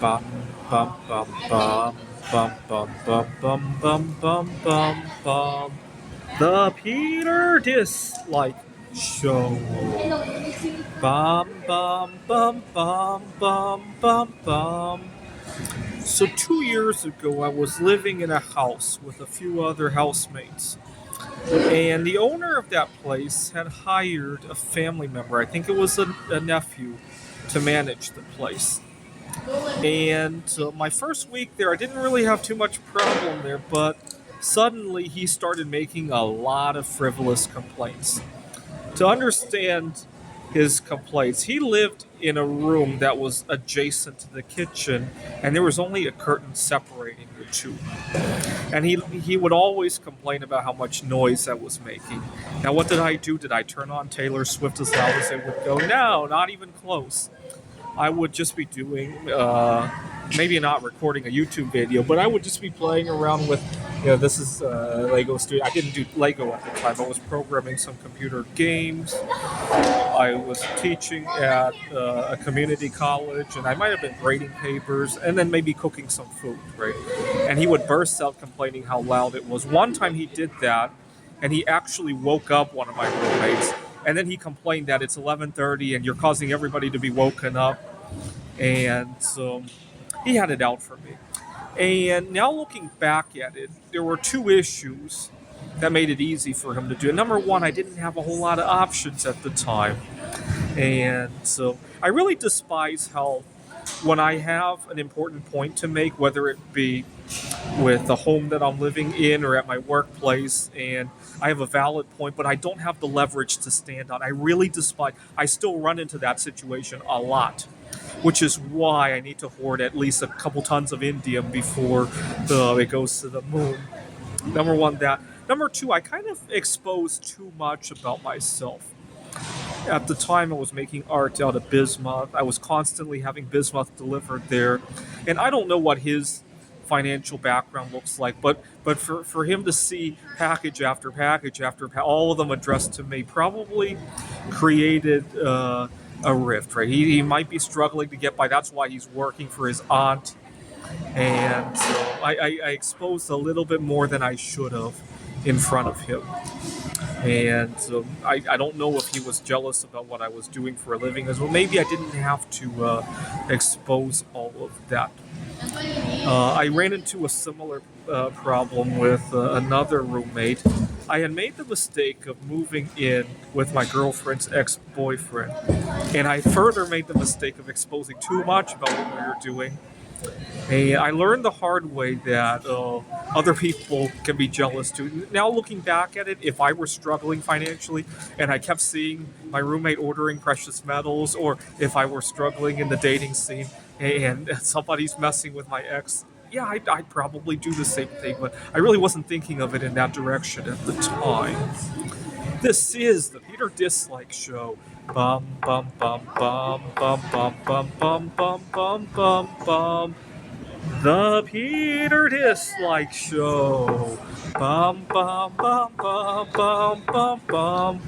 Bum bum bum bum bum bum bum bum bum bum bum bum. The Peter Dislike Show. Bum bum bum bum bum bum bum. So 2 years ago, I was living in a house with a few other housemates, and the owner of that place had hired a family member. I think it was a nephew to manage the place. And my first week there, I didn't really have too much problem there, but suddenly he started making a lot of frivolous complaints. To understand his complaints, he lived in a room that was adjacent to the kitchen, and there was only a curtain separating the two. And he would always complain about how much noise that was making. Now, what did I do? Did I turn on Taylor Swift as loud as it would go? No, not even close. I would just be doing, maybe not recording a YouTube video, but I would just be playing around with, this is Lego Studio. I didn't do Lego at the time. I was programming some computer games. I was teaching at a community college, and I might have been grading papers, and then maybe cooking some food, right? And he would burst out complaining how loud it was. One time he did that, and he actually woke up one of my roommates, and then he complained that it's 11:30 and you're causing everybody to be woken up. And so he had it out for me. And now looking back at it, there were two issues that made it easy for him to do it. Number one, I didn't have a whole lot of options at the time. And so I really despise how when I have an important point to make, whether it be with the home that I'm living in or at my workplace, and I have a valid point, but I don't have the leverage to stand on. I really despise, I still run into that situation a lot, which is why I need to hoard at least a couple tons of indium before it goes to the moon. Number one, that. Number two, I kind of expose too much about myself. At the time, I was making art out of bismuth. I was constantly having bismuth delivered there. And I don't know what his financial background looks like, but for him to see package after package after all of them addressed to me probably created a rift, right? He might be struggling to get by. That's why he's working for his aunt. And so I exposed a little bit more than I should have in front of him. And I don't know if he was jealous about what I was doing for a living as well. Maybe I didn't have to expose all of that. I ran into a similar problem with another roommate. I had made the mistake of moving in with my girlfriend's ex-boyfriend. And I further made the mistake of exposing too much about what we were doing. And I learned the hard way that other people can be jealous too. Now looking back at it, if I were struggling financially and I kept seeing my roommate ordering precious metals, or if I were struggling in the dating scene and somebody's messing with my ex, yeah, I'd probably do the same thing, but I really wasn't thinking of it in that direction at the time. This is the Peter Dislike Show. Bum bum bum bum bum bum bum bum bum bum bum bum. The Peter Dislike Show. Bum bum bum bum bum bum bum.